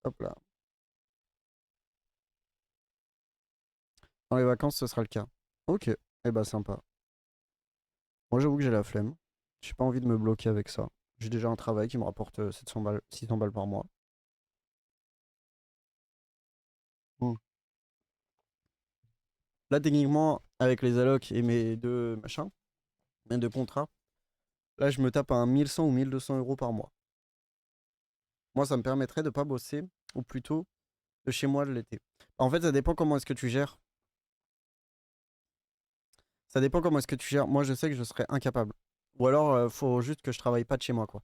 Hop là. Dans les vacances, ce sera le cas. Ok. Eh bah sympa. Moi, j'avoue que j'ai la flemme. J'ai pas envie de me bloquer avec ça. J'ai déjà un travail qui me rapporte 700 balles, 600 balles par mois. Hmm. Là, techniquement, avec les allocs et mes deux machins, mes deux contrats, là, je me tape à un 1100 ou 1200 € par mois. Moi, ça me permettrait de pas bosser, ou plutôt de chez moi de l'été. En fait, ça dépend comment est-ce que tu gères. Ça dépend comment est-ce que tu gères. Moi, je sais que je serais incapable. Ou alors, faut juste que je travaille pas de chez moi, quoi.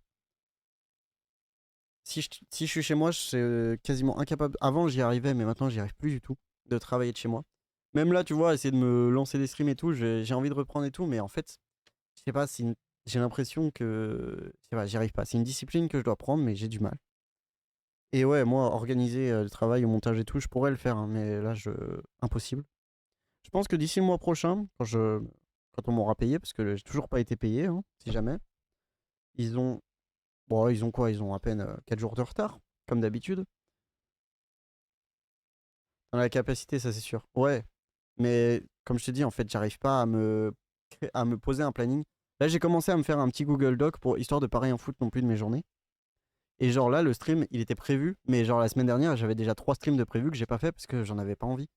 Si je suis chez moi, je suis quasiment incapable. Avant, j'y arrivais, mais maintenant, j'y arrive plus du tout de travailler de chez moi. Même là, tu vois, essayer de me lancer des streams et tout, j'ai envie de reprendre et tout, mais en fait, je sais pas, j'ai l'impression que. Je sais pas, j'y arrive pas. C'est une discipline que je dois prendre, mais j'ai du mal. Et ouais, moi, organiser le travail, le montage et tout, je pourrais le faire, hein, mais là, impossible. Je pense que d'ici le mois prochain, quand on m'aura payé, parce que j'ai toujours pas été payé, hein, si jamais, ils ont. Bon, ils ont quoi? Ils ont à peine 4 jours de retard, comme d'habitude. Dans la capacité, ça c'est sûr. Ouais, mais comme je te dis, en fait, j'arrive pas à me poser un planning. Là, j'ai commencé à me faire un petit Google Doc pour histoire de pas rien foutre non plus de mes journées. Et genre là, le stream, il était prévu, mais genre la semaine dernière, j'avais déjà 3 streams de prévus que j'ai pas fait parce que j'en avais pas envie.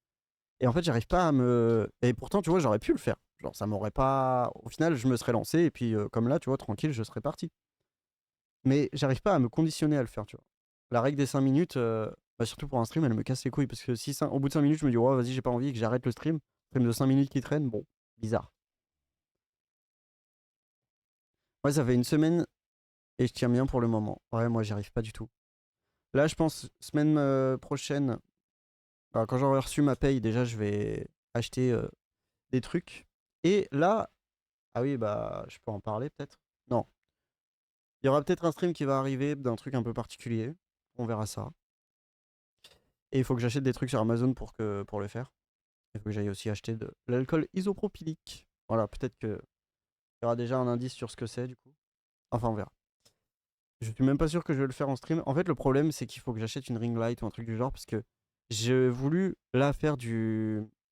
Et en fait, j'arrive pas à me. Et pourtant, tu vois, j'aurais pu le faire. Genre, ça m'aurait pas. Au final, je me serais lancé et puis, comme là, tu vois, tranquille, je serais parti. Mais j'arrive pas à me conditionner à le faire, tu vois. La règle des 5 minutes, bah, surtout pour un stream, elle me casse les couilles parce que si au bout de 5 minutes, je me dis, ouais, vas-y, j'ai pas envie et que j'arrête le stream. Stream de 5 minutes qui traîne, bon, bizarre. Ouais, ça fait une semaine et je tiens bien pour le moment. Ouais, moi, j'y arrive pas du tout. Là, je pense, semaine prochaine, bah, quand j'aurai reçu ma paye, déjà, je vais acheter des trucs. Et là, ah oui, bah, je peux en parler peut-être. Non. Il y aura peut-être un stream qui va arriver d'un truc un peu particulier. On verra ça. Et il faut que j'achète des trucs sur Amazon pour le faire. Il faut que j'aille aussi acheter de l'alcool isopropylique. Voilà, peut-être qu'il y aura déjà un indice sur ce que c'est du coup. Enfin, on verra. Je suis même pas sûr que je vais le faire en stream. En fait, le problème, c'est qu'il faut que j'achète une ring light ou un truc du genre parce que j'ai voulu là faire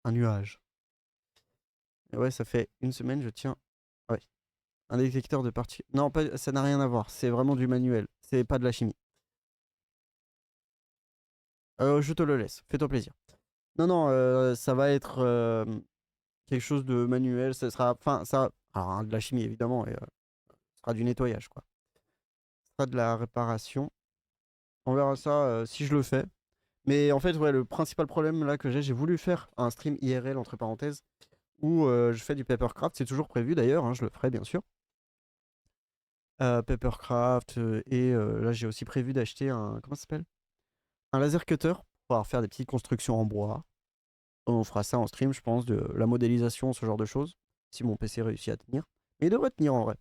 un nuage. Et ouais, ça fait une semaine, je tiens. Ouais, un détecteur de particules. Non, pas, ça n'a rien à voir. C'est vraiment du manuel. C'est pas de la chimie. Je te le laisse. Fais-toi plaisir. Non, non, ça va être quelque chose de manuel. Ça sera, enfin, ça, alors, hein, de la chimie évidemment, et ce sera du nettoyage quoi. Ce sera de la réparation. On verra ça si je le fais. Mais en fait, ouais, le principal problème là que j'ai voulu faire un stream IRL entre parenthèses où je fais du papercraft. C'est toujours prévu d'ailleurs, hein, je le ferai bien sûr. Papercraft et là j'ai aussi prévu d'acheter un comment ça s'appelle? Un laser cutter pour pouvoir faire des petites constructions en bois. On fera ça en stream, je pense, de la modélisation, ce genre de choses, si mon PC réussit à tenir. Mais il devrait tenir en vrai.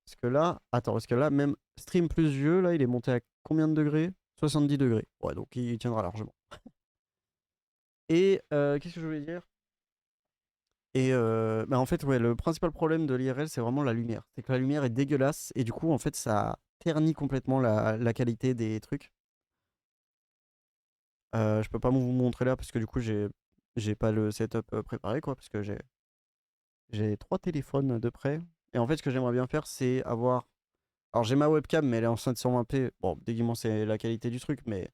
Parce que là, même stream plus vieux, là, il est monté à combien de degrés? 70 degrés. Ouais, donc il tiendra largement. Et qu'est-ce que je voulais dire? Et bah en fait, ouais, le principal problème de l'IRL, c'est vraiment la lumière. C'est que la lumière est dégueulasse et du coup, en fait, ça ternit complètement la qualité des trucs. Je peux pas vous montrer là parce que du coup, j'ai pas le setup préparé, quoi, parce que j'ai 3 téléphones de près. Et en fait, ce que j'aimerais bien faire, c'est avoir. Alors, j'ai ma webcam, mais elle est en 720p. Bon, déguisement, c'est la qualité du truc, mais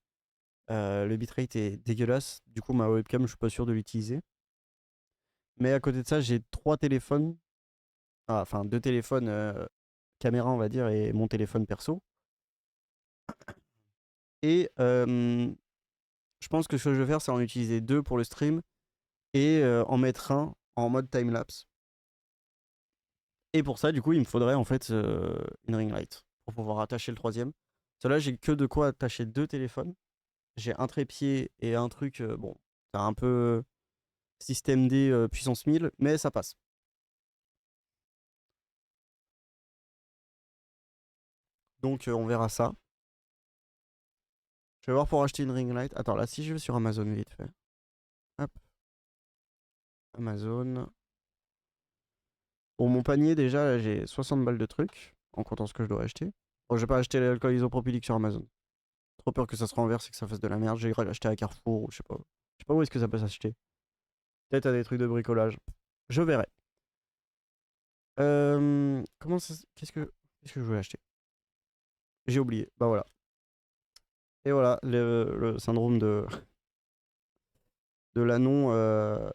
le bitrate est dégueulasse. Du coup, ma webcam, je suis pas sûr de l'utiliser. Mais à côté de ça, j'ai 3 téléphones. Enfin, 2 téléphones caméra, on va dire, et mon téléphone perso. Et je pense que ce que je vais faire, c'est en utiliser 2 pour le stream et en mettre un en mode timelapse. Et pour ça, du coup, il me faudrait en fait une ring light pour pouvoir attacher le troisième. Cela, j'ai que de quoi attacher 2 téléphones. J'ai un trépied et un truc, bon, c'est un peu système D puissance 1000, mais ça passe. Donc on verra ça. Je vais voir pour acheter une ring light. Attends, là, si je vais sur Amazon vite fait. Hop, Amazon. Pour mon panier, déjà, là, j'ai 60 balles de trucs, en comptant ce que je dois acheter. Bon, je vais pas acheter l'alcool isopropylique sur Amazon. trop peur que ça se renverse et que ça fasse de la merde. J'ai acheté à Carrefour ou je sais pas. Je sais pas où est-ce que ça peut s'acheter. Peut-être à des trucs de bricolage. Je verrai. Comment ça. Qu'est-ce que je voulais acheter? J'ai oublié. Bah voilà. Et voilà, le syndrome de la non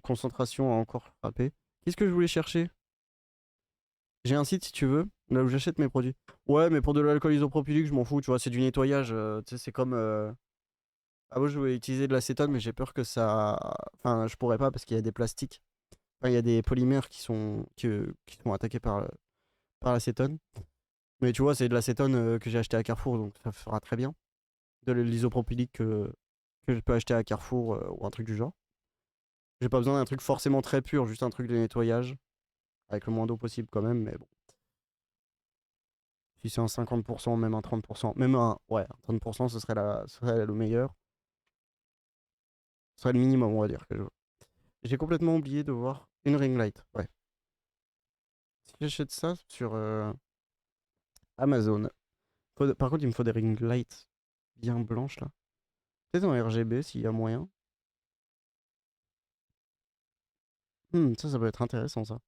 concentration a encore frappé. Qu'est-ce que je voulais chercher? J'ai un site si tu veux, là où j'achète mes produits. Ouais, mais pour de l'alcool isopropylique, je m'en fous, tu vois, c'est du nettoyage. Tu sais, c'est comme. Ah, moi, je voulais utiliser de l'acétone, mais j'ai peur que ça. Enfin, je pourrais pas parce qu'il y a des plastiques. Enfin, il y a des polymères qui sont attaqués par l'acétone. Mais tu vois, c'est de l'acétone que j'ai acheté à Carrefour, donc ça fera très bien. De l'isopropylique que je peux acheter à Carrefour ou un truc du genre. J'ai pas besoin d'un truc forcément très pur, juste un truc de nettoyage, avec le moins d'eau possible quand même, mais bon. Si c'est un 50%, même un 30%, même un, ouais, un 30%, ce serait le meilleur. Ce serait le minimum, on va dire, que je veux. J'ai complètement oublié de voir une ring light, ouais. Si j'achète ça sur Amazon, par contre, il me faut des ring lights bien blanches, là. Peut-être en RGB, s'il y a moyen. Ça peut être intéressant, ça.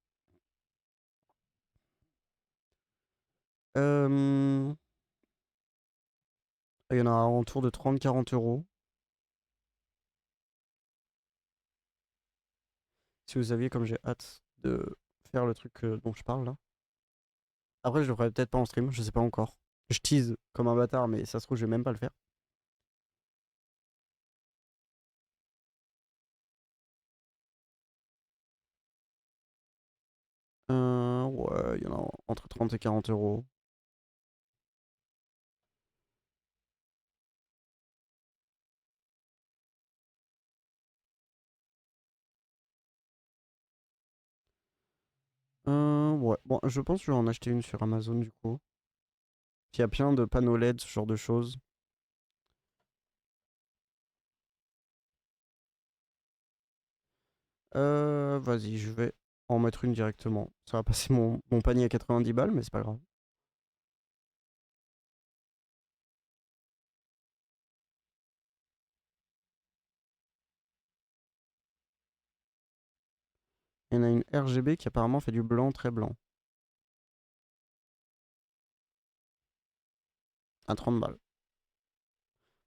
Euh, Il y en a en tour de 30-40 euros. Si vous saviez comme j'ai hâte de faire le truc dont je parle, là. Après, je le ferai peut-être pas en stream, je sais pas encore. Je tease comme un bâtard, mais ça se trouve, je vais même pas le faire. Ouais, il y en a entre 30 et 40 euros. Ouais, bon, je pense que je vais en acheter une sur Amazon du coup. Il y a plein de panneaux LED, ce genre de choses. Vas-y, je vais en mettre une directement. Ça va passer mon panier à 90 balles, mais c'est pas grave. Il y en a une RGB qui apparemment fait du blanc très blanc. À 30 balles. Le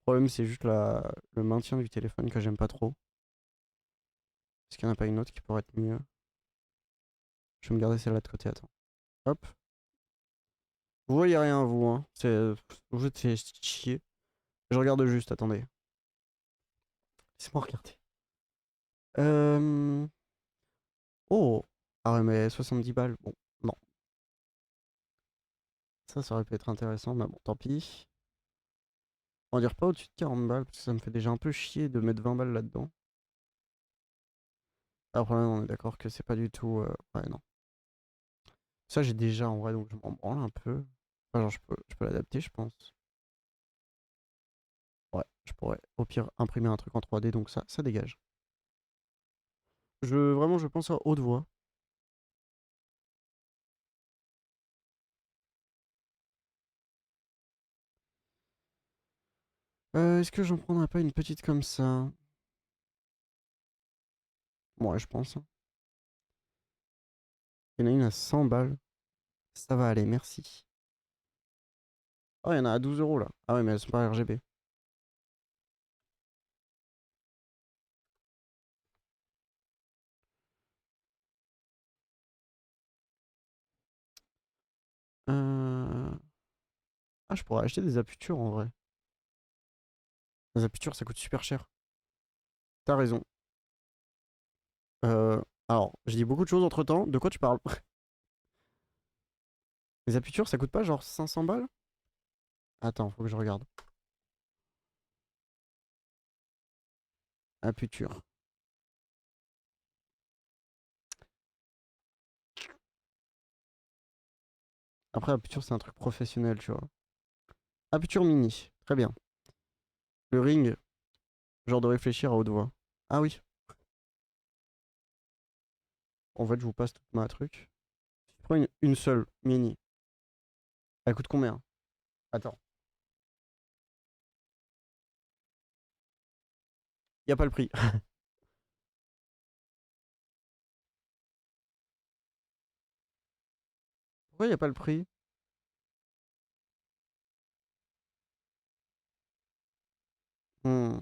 problème, c'est juste le maintien du téléphone que j'aime pas trop. Est-ce qu'il n'y en a pas une autre qui pourrait être mieux? Je vais me garder celle-là de côté, attends. Hop. Vous voyez rien, vous, hein. Vous êtes fait chier. Je regarde juste, attendez. Laissez-moi regarder. Euh... Oh! Ah ouais, mais 70 balles, bon, non. Ça aurait pu être intéressant, mais bon, tant pis. On va dire pas au-dessus de 40 balles, parce que ça me fait déjà un peu chier de mettre 20 balles là-dedans. Après, on est d'accord que c'est pas du tout... Ouais, non. Ça, j'ai déjà en vrai, donc je m'en branle un peu. Enfin, genre, je peux l'adapter, je pense. Ouais, je pourrais au pire imprimer un truc en 3D, donc ça dégage. Vraiment, je pense à haute voix. Est-ce que j'en prendrais pas une petite comme ça? Ouais, je pense, hein. Il y en a une à 100 balles. Ça va aller, merci. Oh, il y en a à 12 euros là. Ah ouais, mais elles sont pas RGB. Euh... Ah, je pourrais acheter des apputures en vrai. Les apputures, ça coûte super cher. T'as raison. Euh... Alors, j'ai dit beaucoup de choses entre temps. De quoi tu parles? Les apputures, ça coûte pas genre 500 balles? Attends, faut que je regarde. Aputure. Après, aputure, c'est un truc professionnel, tu vois. Aputure mini. Très bien. Le ring, genre de réfléchir à haute voix. Ah oui. En fait, je vous passe toute ma truc. Je prends une seule mini. Elle coûte combien? Attends. Y a pas le prix. Pourquoi y a pas le prix? Hmm.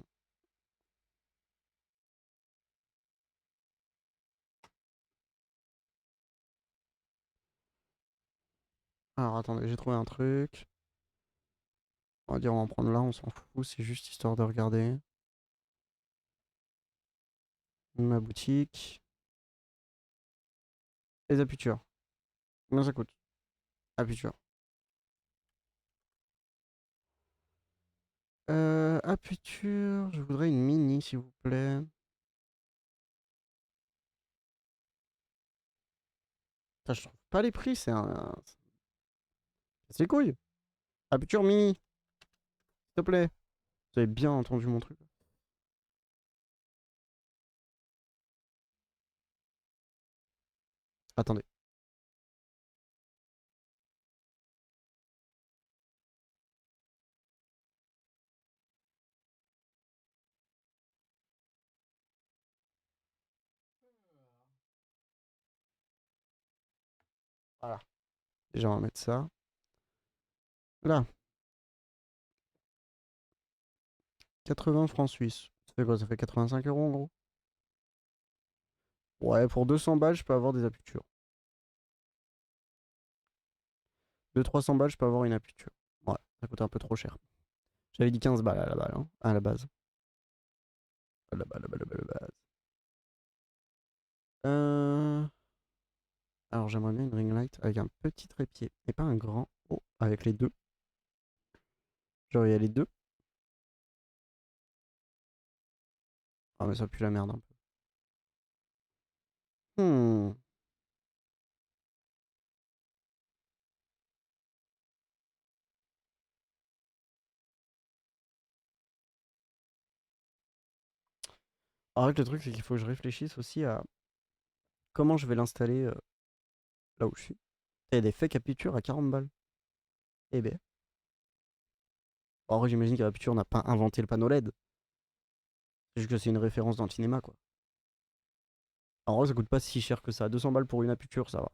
Alors attendez, j'ai trouvé un truc. On va dire on va en prendre là, on s'en fout, c'est juste histoire de regarder. Ma boutique. Les aputures. Combien ça coûte? Aputure. Aputure, je voudrais une mini s'il vous plaît. Putain, je trouve pas les prix, c'est un. C'est les couilles. Aputure mini, s'il te plaît. Vous avez bien entendu mon truc. Attendez. Voilà. Déjà, on va mettre ça. Là, 80 francs suisses. Ça fait quoi? Ça fait 85 euros en gros? Ouais, pour 200 balles, je peux avoir des aputures. 200-300 balles, je peux avoir une aputure. Ouais, ça coûte un peu trop cher. J'avais dit 15 balles à la balle, hein, à la base. À la balle, à la balle, à la base. Euh... Alors, j'aimerais bien une ring light avec un petit trépied et pas un grand. Oh, avec les deux. Genre, il y a les deux. Ah, mais ça pue la merde un peu. En fait, le truc, c'est qu'il faut que je réfléchisse aussi à comment je vais l'installer là où je suis. Il y a des fake aputures à 40 balles. Eh ben. Or, j'imagine que l'aputure n'a pas inventé le panneau LED. C'est juste que c'est une référence dans le cinéma, quoi. En vrai, ça coûte pas si cher que ça. 200 balles pour une aputure, ça va.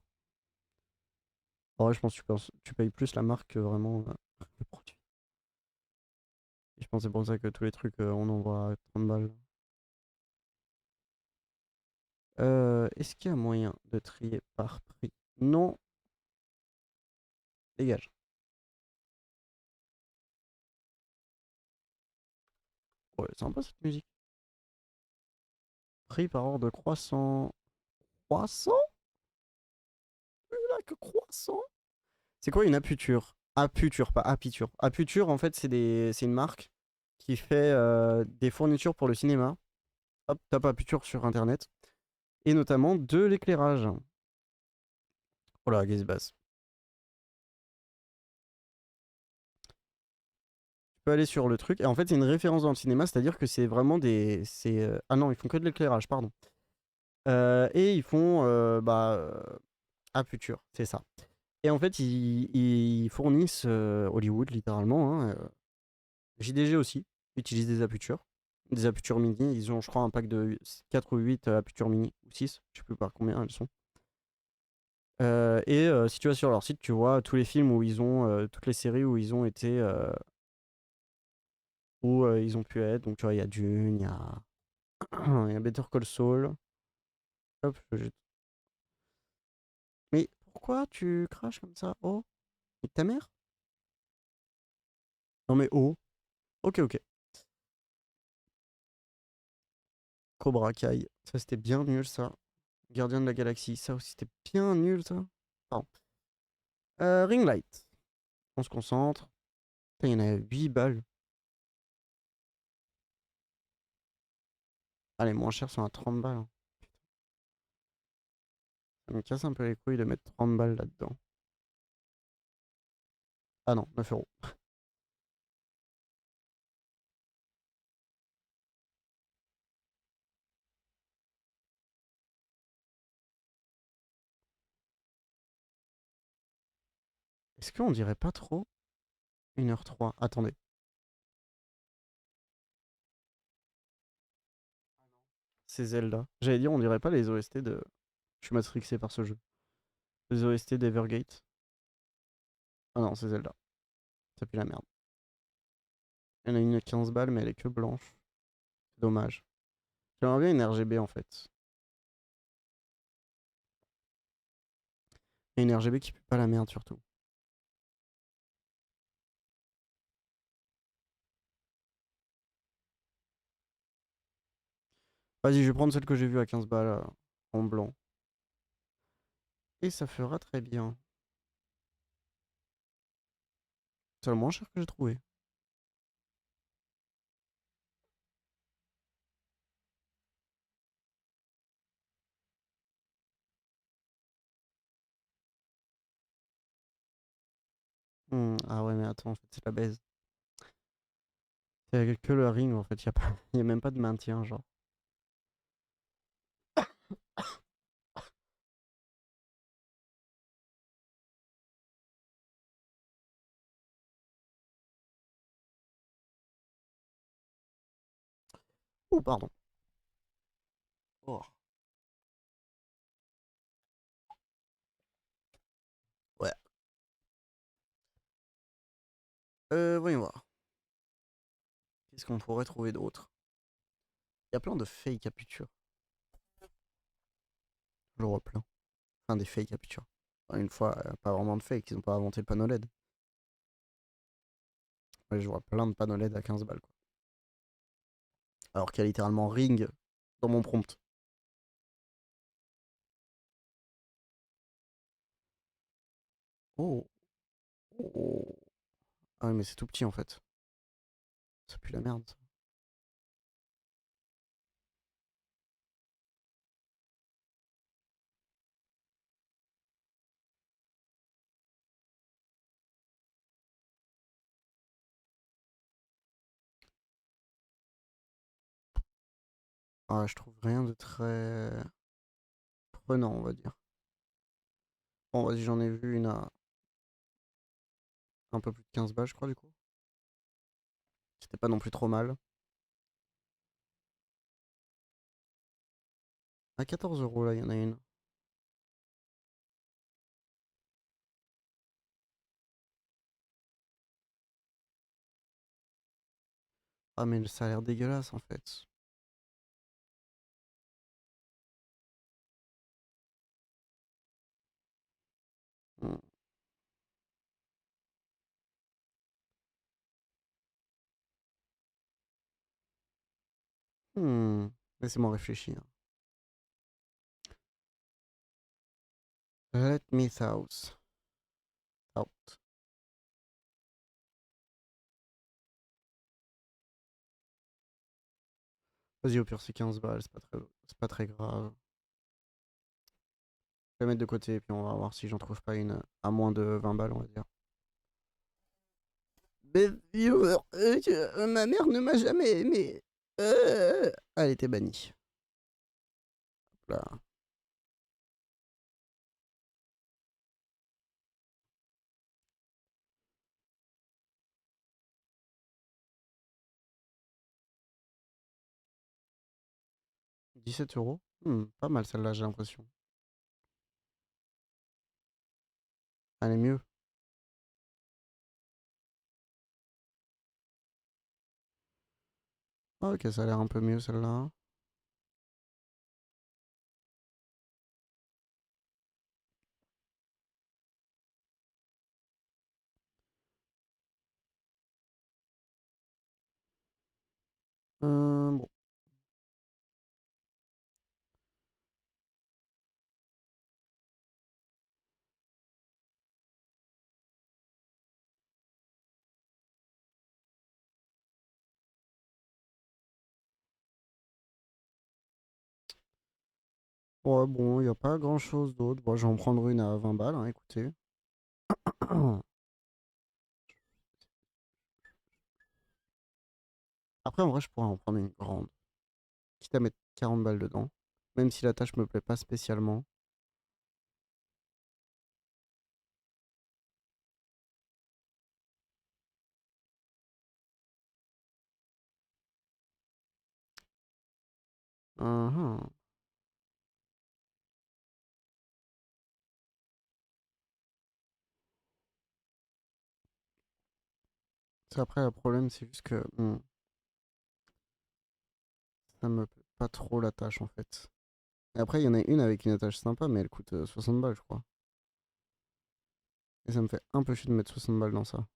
En vrai, je pense que tu payes plus la marque que vraiment le produit. Et je pense que c'est pour ça que tous les trucs, on en voit à 30 balles. Est-ce qu'il y a moyen de trier par prix? Non, dégage. Ouais, c'est sympa cette musique. Prix par ordre croissant. Croissant? Là, que croissant? C'est quoi une aputure? Aputure, pas apiture. Aputure, en fait, c'est une marque qui fait des fournitures pour le cinéma. Hop, tape aputure sur internet. Et notamment de l'éclairage. Oh là, qu'est-ce qui se passe? Tu peux aller sur le truc. Et en fait, c'est une référence dans le cinéma, c'est-à-dire que c'est vraiment des. Ah non, ils font que de l'éclairage, pardon. Et ils font aputure, c'est ça. Et en fait, ils fournissent Hollywood, littéralement. Hein, JDG aussi utilise des aputures. Des aputures mini. Ils ont, je crois, un pack de 4 ou 8 aputures mini. Ou 6, je sais plus par combien elles sont. Si tu vas sur leur site, tu vois tous les films où ils ont, toutes les séries où ils ont été, où ils ont pu être. Donc tu vois, il y a Dune, il y a, il y a Better Call Saul. Hop, mais pourquoi tu craches comme ça? Oh, et ta mère? Non mais oh. Ok, ok. Cobra Kai, ça c'était bien nul ça. Gardien de la Galaxie, ça aussi c'était bien nul ça. Pardon. Ring Light, on se concentre. Putain, il y en a 8 balles. Ah, les moins chers sont à 30 balles, hein. Ça me casse un peu les couilles de mettre 30 balles là-dedans. Ah non, 9 euros. Est-ce qu'on dirait pas trop 1h03? Attendez. C'est Zelda. J'allais dire, on dirait pas les OST de. Je suis matrixé par ce jeu. Les OST d'Evergate. Ah non, c'est Zelda. Ça pue la merde. Il y en a une à 15 balles, mais elle est que blanche. C'est dommage. J'aimerais bien une RGB en fait. Et une RGB qui pue pas la merde surtout. Vas-y, je vais prendre celle que j'ai vue à 15 balles en blanc. Et ça fera très bien. C'est le moins cher que j'ai trouvé. Ah ouais, mais attends, en fait, c'est la baise. C'est que le ring en fait, y a pas... y a même pas de maintien, genre. Oh, pardon. Oh. Ouais. Voyons voir. Qu'est-ce qu'on pourrait trouver d'autre? Il y a plein de fake captures. Je vois plein. Enfin, des fake captures. Enfin, une fois, pas vraiment de fake, ils ont pas inventé le panneau LED. Ouais, je vois plein de panneaux LED à 15 balles, quoi. Alors qu'il y a littéralement ring dans mon prompt. Oh. Oh. Ah, ouais, mais c'est tout petit en fait. Ça pue la merde, ça. Ah, je trouve rien de très prenant, on va dire. Bon, vas-y, j'en ai vu une à un peu plus de 15 balles, je crois, du coup. C'était pas non plus trop mal. À 14 euros, là, il y en a une. Ah, mais ça a l'air dégueulasse, en fait. Hmm. Hmm. Laissez-moi réfléchir. Let me out. Out. Vas-y, au pire, c'est 15 balles, c'est pas très grave. Je vais la mettre de côté, puis on va voir si j'en trouve pas une à moins de 20 balles, on va dire. Ma mère ne m'a jamais aimé. Elle était bannie. Là. 17 euros. Pas mal celle-là, j'ai l'impression. Elle est mieux. Ah, ok, ça a l'air un peu mieux celle-là. Bon. Ouais, bon, il n'y a pas grand-chose d'autre. Bon, je vais en prendre une à 20 balles, hein, écoutez. Après, en vrai, je pourrais en prendre une grande. Quitte à mettre 40 balles dedans. Même si la tâche me plaît pas spécialement. Mhm. C'est après, le problème, c'est juste que ça me plaît pas trop la tâche en fait. Et après, il y en a une avec une attache sympa, mais elle coûte 60 balles, je crois. Et ça me fait un peu chier de mettre 60 balles dans ça.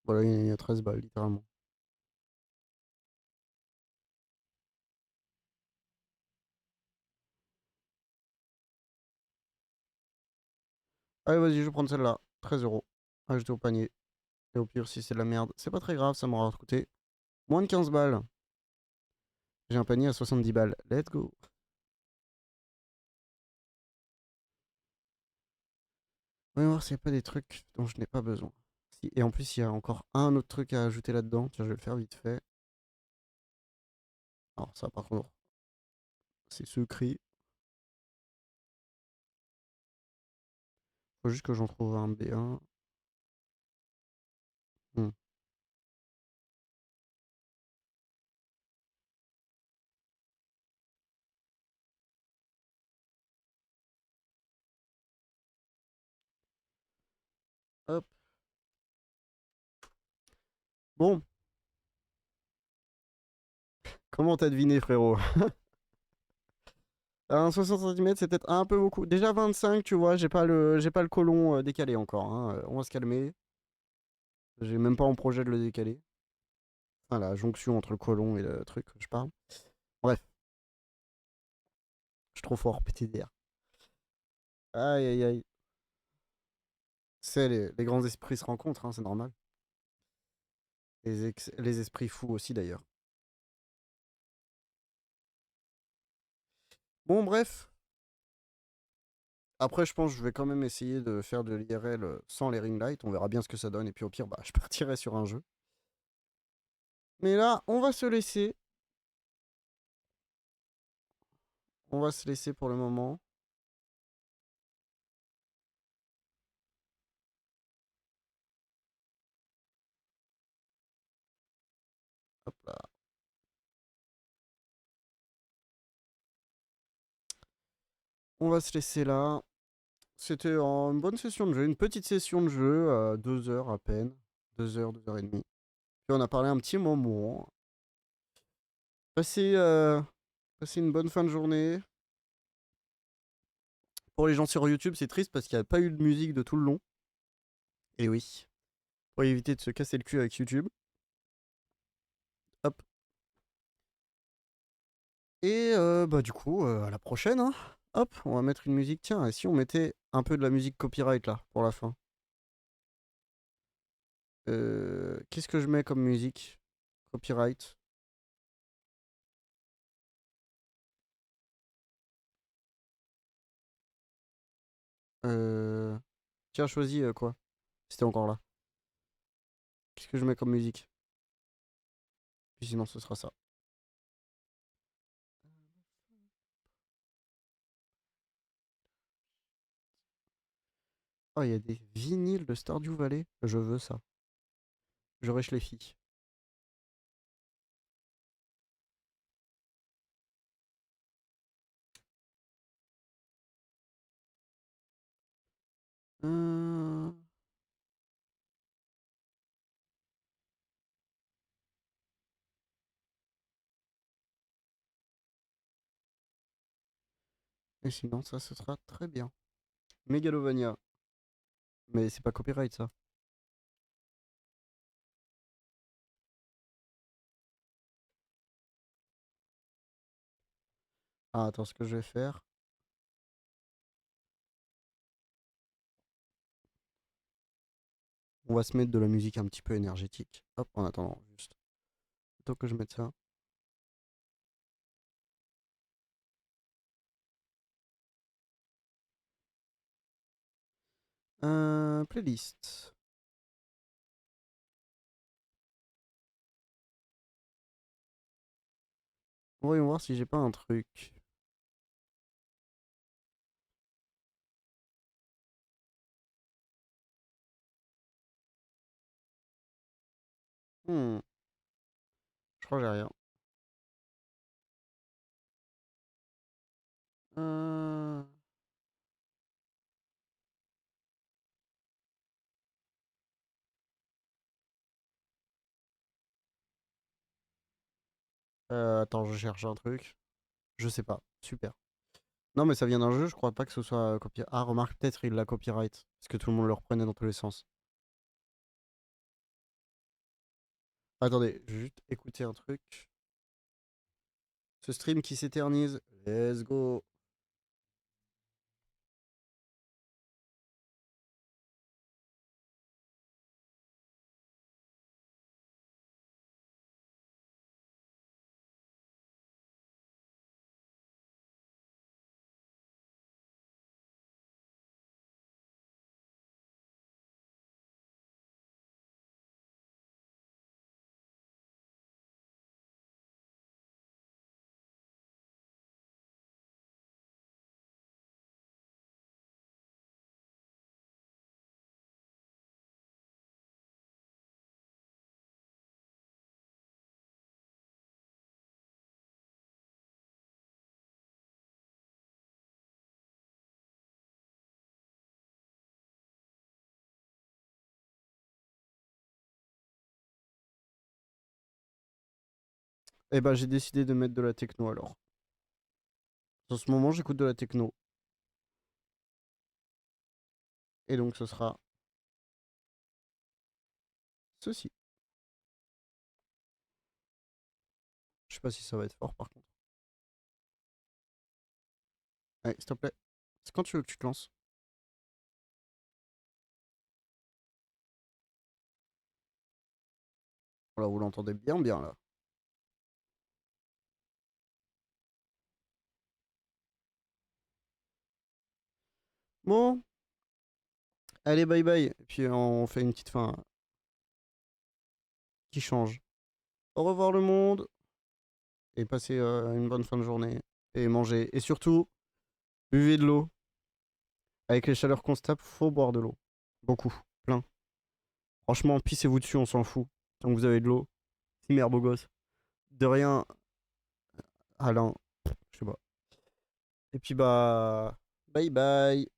Voilà, il y a 13 balles, littéralement. Allez, vas-y, je vais prendre celle-là. 13 € ajouté au panier. Et au pire, si c'est de la merde, c'est pas très grave, ça m'aura coûté moins de 15 balles. J'ai un panier à 70 balles. Let's go. Voyons voir s'il n'y a pas des trucs dont je n'ai pas besoin. Si, et en plus, il y a encore un autre truc à ajouter là-dedans. Tiens, je vais le faire vite fait. Alors, ça, par contre, c'est secret. Faut juste que j'en trouve un B1. Hmm. Hop. Bon, comment t'as deviné, frérot? Un 60 cm, c'est peut-être un peu beaucoup. Déjà 25, tu vois, j'ai pas le côlon décalé encore, hein. On va se calmer. J'ai même pas en projet de le décaler. Enfin, la jonction entre le côlon et le truc, je parle. Bref, je suis trop fort, PTDR. Aïe, aïe, aïe. C'est les grands esprits se rencontrent, hein, c'est normal. Les esprits fous aussi, d'ailleurs. Bon, bref. Après, je pense que je vais quand même essayer de faire de l'IRL sans les ring lights. On verra bien ce que ça donne. Et puis au pire, bah, je partirai sur un jeu. Mais là, on va se laisser. On va se laisser pour le moment. Hop là. On va se laisser là. C'était une bonne session de jeu. Une petite session de jeu. 2 heures à peine. 2 heures, 2 heures et demie. Puis on a parlé un petit moment. Passez une bonne fin de journée. Pour les gens sur YouTube, c'est triste parce qu'il n'y a pas eu de musique de tout le long. Et oui. Pour éviter de se casser le cul avec YouTube. Hop. Et bah du coup, à la prochaine, hein. Hop, on va mettre une musique. Tiens, et si on mettait un peu de la musique copyright là, pour la fin? Qu'est-ce que je mets comme musique? Copyright. Euh... Tiens, choisis quoi? Si t'es encore là. Qu'est-ce que je mets comme musique? Puis sinon, ce sera ça. Oh, il y a des vinyles de Stardew Valley. Je veux ça. Je rêche les filles. Euh... Et sinon, ça, ce sera très bien. Megalovania. Mais c'est pas copyright, ça. Ah, attends, ce que je vais faire. On va se mettre de la musique un petit peu énergétique. Hop, en attendant, juste. Plutôt que je mette ça. Playlist. Voyons voir si j'ai pas un truc. Hmm. Je crois que j'ai rien. Euh, attends, je cherche un truc. Je sais pas. Super. Non, mais ça vient d'un jeu, je crois pas que ce soit copié. Ah, remarque, peut-être il l'a copyright. Parce que tout le monde le reprenait dans tous les sens. Attendez, je vais juste écouter un truc. Ce stream qui s'éternise. Let's go. Eh ben, j'ai décidé de mettre de la techno alors. En ce moment, j'écoute de la techno. Et donc, ce sera ceci. Je sais pas si ça va être fort par contre. Allez, s'il te plaît. C'est quand tu veux que tu te lances. Voilà, vous l'entendez bien, bien là. Bon, allez, bye bye. Et puis, on fait une petite fin qui change. Au revoir le monde. Et passez une bonne fin de journée. Et mangez. Et surtout, buvez de l'eau. Avec les chaleurs constables, faut boire de l'eau. Beaucoup. Plein. Franchement, pissez-vous dessus, on s'en fout. Tant que vous avez de l'eau. Si merde, beau gosse. De rien, Alain. Je sais pas. Et puis bah, bye bye.